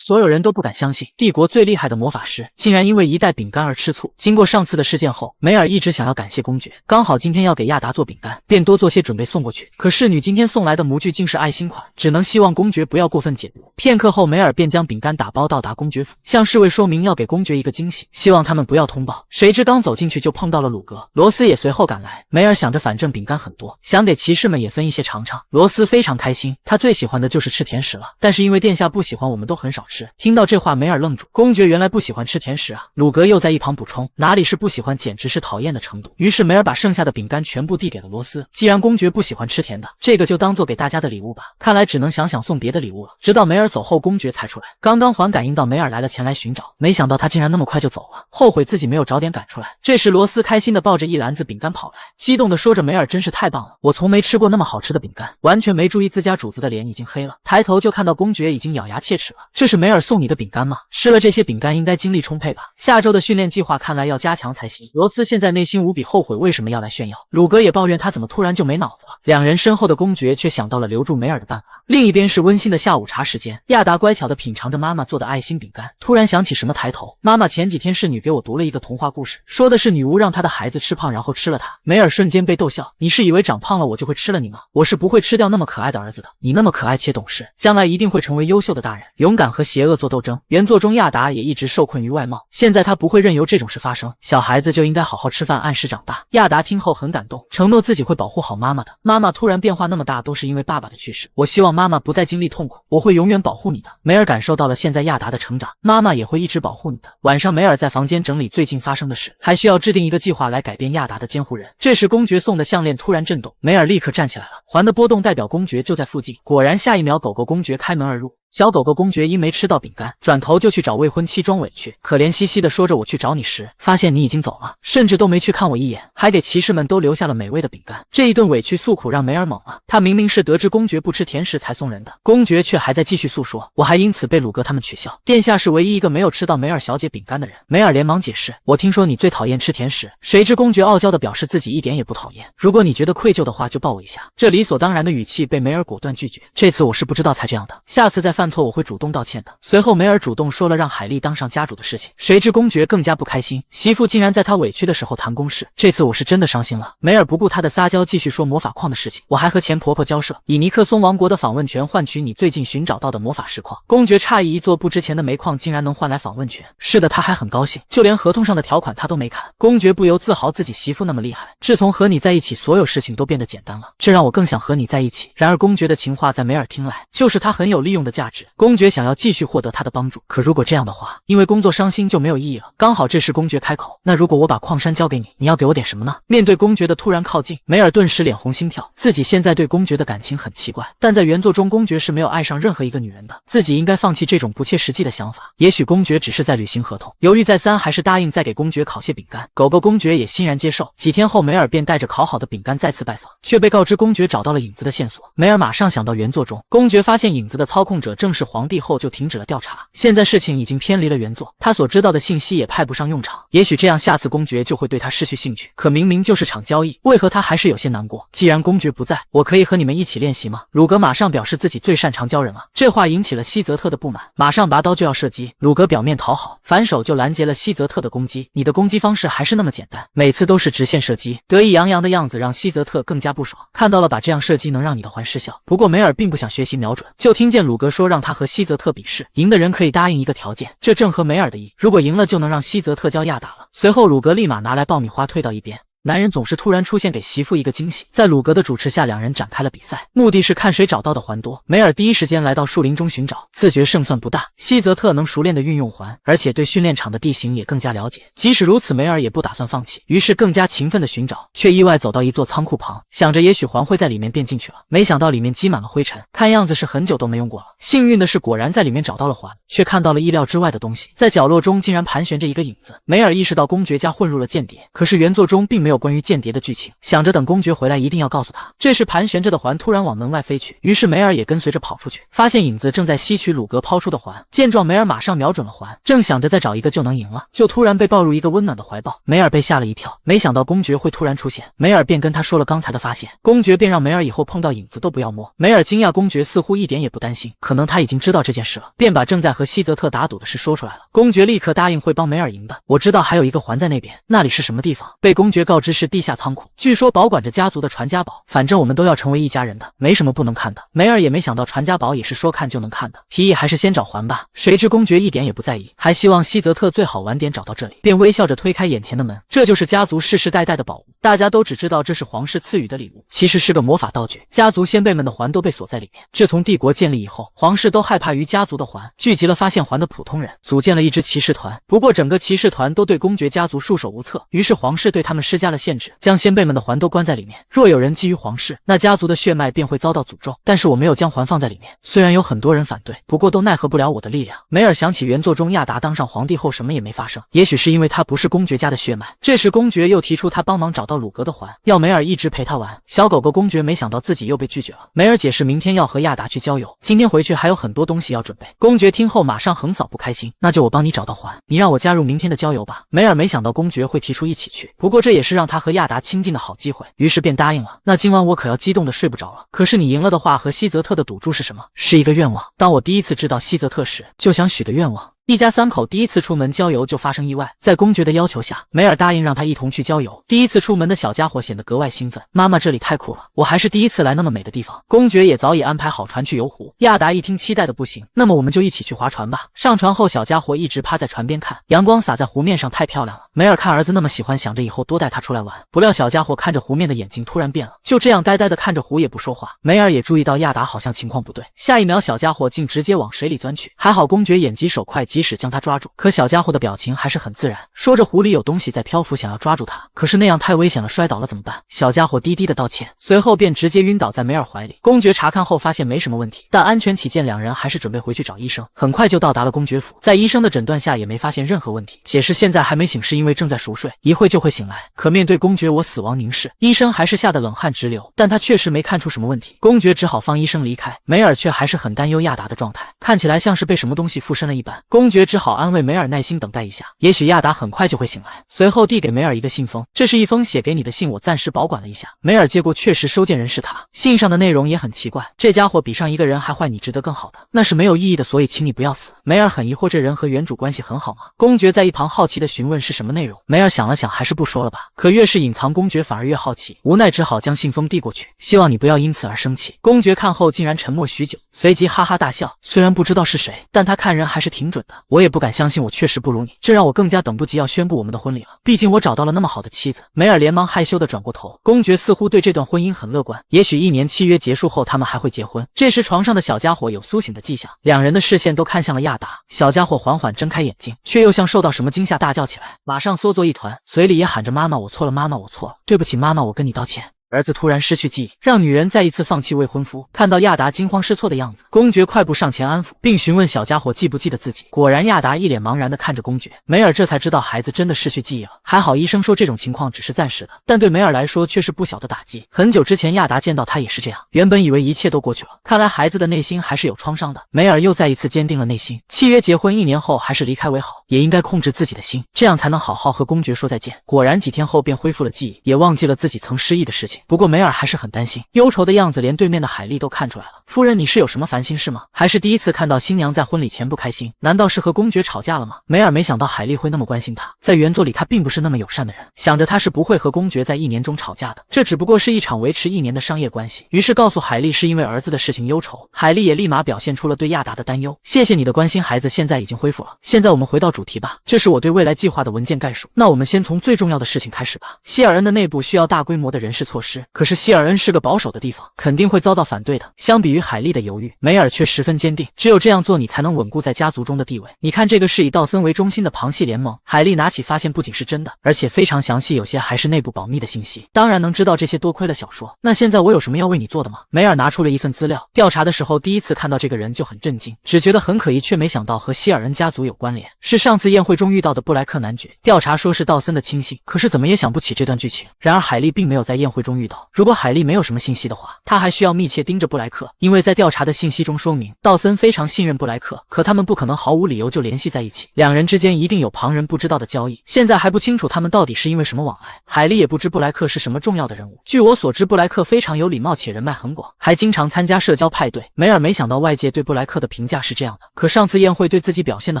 S1: 所有人都不敢相信，帝国最厉害的魔法师竟然因为一袋饼干而吃醋。经过上次的事件后，梅尔一直想要感谢公爵，刚好今天要给亚达做饼干，便多做些准备送过去。可侍女今天送来的模具竟是爱心款，只能希望公爵不要过分解读。片刻后，梅尔便将饼干打包到达公爵府，向侍卫说明要给公爵一个惊喜，希望他们不要通报。谁知刚走进去就碰到了鲁格，罗斯也随后赶来。梅尔想着反正饼干很多，想给骑士们也分一些尝尝。罗斯非常开心，他最喜欢的就是吃甜食了，但是因为殿下不喜欢，我们都很少吃。听到这话，梅尔愣住，公爵原来不喜欢吃甜食啊。鲁格又在一旁补充，哪里是不喜欢，简直是讨厌的程度。于是梅尔把剩下的饼干全部递给了罗斯，既然公爵不喜欢吃甜的，这个就当做给大家的礼物吧。看来只能想想送别的礼物了。直到梅尔走后，公爵才出来。刚刚环感应到梅尔来了，前来寻找，没想到他竟然那么快就走了，后悔自己没有早点赶出来。这时罗斯开心地抱着一篮子饼干跑来，激动地说着，梅尔真是太棒了，我从没吃过那么好吃的饼干。完全没注意自家主子的脸已经黑了，抬头就看到公爵已经咬牙切齿了。这是梅尔送你的饼干吗？吃了这些饼干应该精力充沛吧，下周的训练计划看来要加强才行。罗斯现在内心无比后悔为什么要来炫耀，鲁格也抱怨他怎么突然就没脑子了。两人身后的公爵却想到了留住梅尔的办法。另一边是温馨的下午茶时间，亚达乖巧地品尝着妈妈做的爱心饼干，突然想起什么抬头，妈妈前几天侍女给我读了一个童话故事，说的是女巫让她的孩子吃胖然后吃了她。梅尔瞬间被逗笑，你是以为长胖了我就会吃了你吗？我是不会吃掉那么可爱的儿子的，你那么可爱且懂事，将来一定会成为优秀的大人，勇敢和邪恶做斗争。原作中亚达也一直受困于外貌，现在他不会任由这种事发生。小孩子就应该好好吃饭，按时长大。亚达听后很感动，承诺自己会保护好妈妈的。妈妈突然变化那么大，都是因为爸爸的去世。我希望妈妈不再经历痛苦，我会永远保护你的。梅尔感受到了现在亚达的成长，妈妈也会一直保护你的。晚上，梅尔在房间整理最近发生的事，还需要制定一个计划来改变亚达的监护人。这时，公爵送的项链突然震动，梅尔立刻站起来了。环的波动代表公爵就在附近。果然，下一秒，狗狗公爵开门而入。小狗狗公爵因没吃到饼干，转头就去找未婚妻装委屈，可怜兮兮地说着我去找你时，发现你已经走了，甚至都没去看我一眼，还给骑士们都留下了美味的饼干。这一顿委屈诉苦让梅尔懵了，他明明是得知公爵不吃甜食才送人的，公爵却还在继续诉说，我还因此被鲁格他们取笑，殿下是唯一一个没有吃到梅尔小姐饼干的人。梅尔连忙解释，我听说你最讨厌吃甜食。谁知公爵傲娇地表示自己一点也不讨厌，如果你觉得愧疚的话就抱我一下。这理所当然的语气被梅尔果断拒绝，这次我是不知道才这样的，下次再犯错我会主动道歉的。随后梅尔主动说了让海莉当上家主的事情，谁知公爵更加不开心，媳妇竟然在他委屈的时候谈公事，这次我是真的伤心了。梅尔不顾他的撒娇，继续说魔法矿的事情，我还和前婆婆交涉，以尼克松王国的访问权换取你最近寻找到的魔法石矿。公爵诧异，一座不值钱的煤矿竟然能换来访问权，是的，他还很高兴，就连合同上的条款他都没看。公爵不由自豪自己媳妇那么厉害，自从和你在一起，所有事情都变得简单了，这让我更想和你在一起。然而公爵的情话在梅尔听来就是他很有利用的价值，公爵想要继续获得他的帮助，可如果这样的话，因为工作伤心就没有意义了。刚好这时公爵开口，那如果我把矿山交给你，你要给我点什么呢？面对公爵的突然靠近，梅尔顿时脸红心跳，自己现在对公爵的感情很奇怪，但在原作中公爵是没有爱上任何一个女人的，自己应该放弃这种不切实际的想法。也许公爵只是在履行合同，犹豫再三，还是答应再给公爵烤些饼干。狗狗公爵也欣然接受。几天后，梅尔便带着烤好的饼干再次拜访，却被告知公爵找到了影子的线索。梅尔马上想到原作中公爵发现影子的操控者正是皇帝后就停止了调查，现在事情已经偏离了原作，他所知道的信息也派不上用场，也许这样下次公爵就会对他失去兴趣。可明明就是场交易，为何他还是有些难过？既然公爵不在，我可以和你们一起练习吗？鲁格马上表示自己最擅长教人了，这话引起了希泽特的不满，马上拔刀就要射击。鲁格表面讨好，反手就拦截了希泽特的攻击。你的攻击方式还是那么简单，每次都是直线射击，得意洋洋的样子让希泽特更加不爽。看到了吧，这样射击能让你的环失效。不过梅尔并不想学习瞄准，就听见鲁格说让他和希泽特比试，赢的人可以答应一个条件，这正合梅尔的意，如果赢了就能让希泽特教亚达了。随后鲁格立马拿来爆米花推到一边。男人总是突然出现，给媳妇一个惊喜。在鲁格的主持下，两人展开了比赛，目的是看谁找到的环多。梅尔第一时间来到树林中寻找，自觉胜算不大。希泽特能熟练的运用环，而且对训练场的地形也更加了解。即使如此，梅尔也不打算放弃，于是更加勤奋的寻找，却意外走到一座仓库旁，想着也许环会在里面，便进去了。没想到里面积满了灰尘，看样子是很久都没用过了。幸运的是，果然在里面找到了环，却看到了意料之外的东西，在角落中竟然盘旋着一个影子。梅尔意识到公爵家混入了间谍，可是原作中并没有关于间谍的剧情，想着等公爵回来一定要告诉他。这时盘旋着的环突然往门外飞去，于是梅尔也跟随着跑出去，发现影子正在吸取鲁格抛出的环。见状，梅尔马上瞄准了环，正想着再找一个就能赢了，就突然被抱入一个温暖的怀抱。梅尔被吓了一跳，没想到公爵会突然出现。梅尔便跟他说了刚才的发现，公爵便让梅尔以后碰到影子都不要摸。梅尔惊讶公爵似乎一点也不担心，可能他已经知道这件事了，便把正在和希泽特打赌的事说出来了。公爵立刻答应会帮梅尔赢的。我知道还有一个环在那边，那里是什么地方？被公爵告知是地下仓库，据说保管着家族的传家宝，反正我们都要成为一家人的，没什么不能看的。梅尔也没想到传家宝也是说看就能看的，提议还是先找环吧。谁知公爵一点也不在意，还希望希泽特最好晚点找到这里，便微笑着推开眼前的门。这就是家族世世代代的宝物，大家都只知道这是皇室赐予的礼物，其实是个魔法道具。家族先辈们的环都被锁在里面。自从帝国建立以后，皇室都害怕于家族的环，聚集了发现环的普通人，组建了一支骑士团。不过整个骑士团都对公爵家族束手无策，于是皇室对他们施加了限制，将先辈们的环都关在里面。若有人觊觎皇室，那家族的血脉便会遭到诅咒。但是我没有将环放在里面，虽然有很多人反对，不过都奈何不了我的力量。梅尔想起原作中亚达当上皇帝后什么也没发生，也许是因为他不是公爵家的血脉。这时公爵又提出他帮忙找到鲁格的环，要梅尔一直陪他玩。小狗狗公爵没想到自己又被拒绝了。梅尔解释明天要和亚达去郊游，今天回去还有很多东西要准备。公爵听后马上横扫不开心，那就我帮你找到环，你让我加入明天的郊游吧。梅尔没想到公爵会提出一起去，不过这也是让他和亚达亲近的好机会，于是便答应了。那今晚我可要激动的睡不着了。可是你赢了的话，和希泽特的赌注是什么？是一个愿望。当我第一次知道希泽特时，就想许的愿望。一家三口第一次出门郊游就发生意外，在公爵的要求下，梅尔答应让他一同去郊游。第一次出门的小家伙显得格外兴奋，妈妈这里太酷了，我还是第一次来那么美的地方。公爵也早已安排好船去游湖。亚达一听期待的不行，那么我们就一起去划船吧。上船后，小家伙一直趴在船边看，阳光洒在湖面上太漂亮了。梅尔看儿子那么喜欢，想着以后多带他出来玩。不料小家伙看着湖面的眼睛突然变了，就这样呆呆的看着湖也不说话。梅尔也注意到亚达好像情况不对，下一秒小家伙竟直接往水里钻去，还好公爵眼疾手快，及时将他抓住。可小家伙的表情还是很自然，说着湖里有东西在漂浮，想要抓住他，可是那样太危险了，摔倒了怎么办？小家伙低低的道歉，随后便直接晕倒在梅尔怀里。公爵查看后发现没什么问题，但安全起见，两人还是准备回去找医生。很快就到达了公爵府，在医生的诊断下也没发现任何问题，解释现在还没醒是因为正在熟睡，一会就会醒来。可面对公爵我死亡凝视，医生还是吓得冷汗直流，但他确实没看出什么问题。公爵只好放医生离开，梅尔却还是很担忧亚达的状态，看起来像是被什么东西附身了一般。公爵只好安慰梅尔耐心等待一下，也许亚达很快就会醒来。随后递给梅尔一个信封，这是一封写给你的信，我暂时保管了一下。梅尔接过，确实收件人是他，信上的内容也很奇怪，这家伙比上一个人还坏，你值得更好的，那是没有意义的，所以请你不要死。梅尔很疑惑，这人和原主关系很好吗？公爵在一旁好奇的询问是什么内容，梅尔想了想，还是不说了吧。可越是隐藏，公爵反而越好奇，无奈只好将信封递过去，希望你不要因此而生气。公爵看后竟然沉默许久，随即哈哈大笑，虽然不知道是谁，但他看人还是挺准的。我也不敢相信我确实不如你，这让我更加等不及要宣布我们的婚礼了，毕竟我找到了那么好的妻子。梅尔连忙害羞地转过头，公爵似乎对这段婚姻很乐观，也许1年契约结束后他们还会结婚。这时床上的小家伙有苏醒的迹象，两人的视线都看向了亚达。小家伙缓缓睁开眼睛，却又像受到什么惊吓大叫起来，马上缩作一团，嘴里也喊着妈妈我错了，妈妈我错了，对不起妈妈，我跟你道歉。儿子突然失去记忆，让女人再一次放弃未婚夫。看到亚达惊慌失措的样子，公爵快步上前安抚，并询问小家伙记不记得自己。果然，亚达一脸茫然地看着公爵。梅尔这才知道孩子真的失去记忆了，还好医生说这种情况只是暂时的，但对梅尔来说却是不小的打击。很久之前，亚达见到他也是这样，原本以为一切都过去了，看来孩子的内心还是有创伤的。梅尔又再一次坚定了内心，契约结婚1年后还是离开为好，也应该控制自己的心，这样才能好好和公爵说再见。果然几天后便恢复了记忆，也忘记了自己曾失忆的事情。不过梅尔还是很担心，忧愁的样子连对面的海莉都看出来了。夫人，你是有什么烦心事吗？还是第一次看到新娘在婚礼前不开心？难道是和公爵吵架了吗？梅尔没想到海莉会那么关心他，在原作里他并不是那么友善的人，想着他是不会和公爵在1年中吵架的，这只不过是一场维持1年的商业关系。于是告诉海莉是因为儿子的事情忧愁，海莉也立马表现出了对亚达的担忧。谢谢你的关心，孩子现在已经恢复了。现在我们回到主题吧，这是我对未来计划的文件概述。那我们先从最重要的事情开始吧。希尔恩的内部需要大规模的人事措施，可是希尔恩是个保守的地方，肯定会遭到反对的。相比于海莉的犹豫，梅尔却十分坚定，只有这样做你才能稳固在家族中的地位。你看这个是以道森为中心的旁系联盟，海莉拿起发现不仅是真的，而且非常详细，有些还是内部保密的信息。当然能知道这些多亏了小说。那现在我有什么要为你做的吗？梅尔拿出了一份资料，调查的时候第一次看到这个人就很震惊，只觉得很可疑，却没想到和希尔恩家族有关联，是上次宴会中遇到的布莱克男爵。调查说是道森的亲信，可是怎么也想不起这段剧情。然而海莉并没有在宴会中遇到，如果海莉没有什么信息的话，他还需要密切盯着布莱克，因为在调查的信息中说明道森非常信任布莱克，可他们不可能毫无理由就联系在一起，两人之间一定有旁人不知道的交易，现在还不清楚他们到底是因为什么往来。海莉也不知布莱克是什么重要的人物，据我所知布莱克非常有礼貌且人脉很广，还经常参加社交派对。梅尔没想到外界对布莱克的评价是这样的，可上次宴会对自己表现得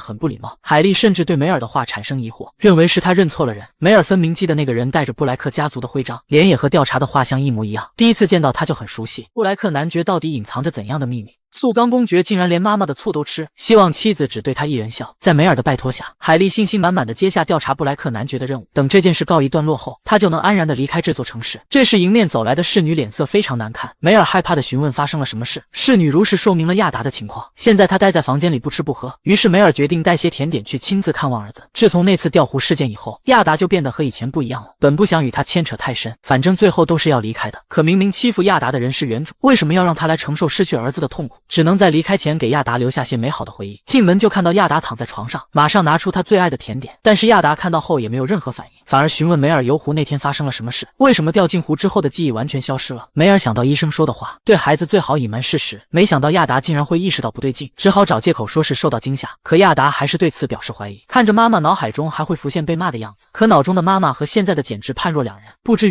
S1: 很不礼貌，海莉甚至对梅尔的话产生疑惑，认为是他认错了人。梅尔分明记得那个人带着布莱克家族的徽章，脸也和调查的画像一模一样，第一次见到他就很熟悉。布莱克男爵到底隐藏着怎样的秘密？速刚公爵竟然连妈妈的醋都吃，希望妻子只对他一人笑。在梅尔的拜托下，海莉信心满满的接下调查布莱克男爵的任务。等这件事告一段落后，他就能安然的离开这座城市。这时迎面走来的侍女脸色非常难看，梅尔害怕的询问发生了什么事。侍女如实说明了亚达的情况，现在他待在房间里不吃不喝。于是梅尔决定带些甜点去亲自看望儿子。自从那次调湖事件以后，亚达就变得和以前不一样了。本不想与他牵扯太深，反正最后都是要离开的。可明明欺负亚达的人是原主，为什么要让他来承受失去儿子的痛苦？只能在离开前给亚达留下些美好的回忆。进门就看到亚达躺在床上，马上拿出他最爱的甜点，但是亚达看到后也没有任何反应，反而询问梅尔游湖那天发生了什么事，为什么掉进湖之后的记忆完全消失了。梅尔想到医生说的话，对孩子最好隐瞒事实，没想到亚达竟然会意识到不对劲，只好找借口说是受到惊吓。可亚达还是对此表示怀疑，看着妈妈脑海中还会浮现被骂的样子，可脑中的妈妈和现在的简直判若两人，不知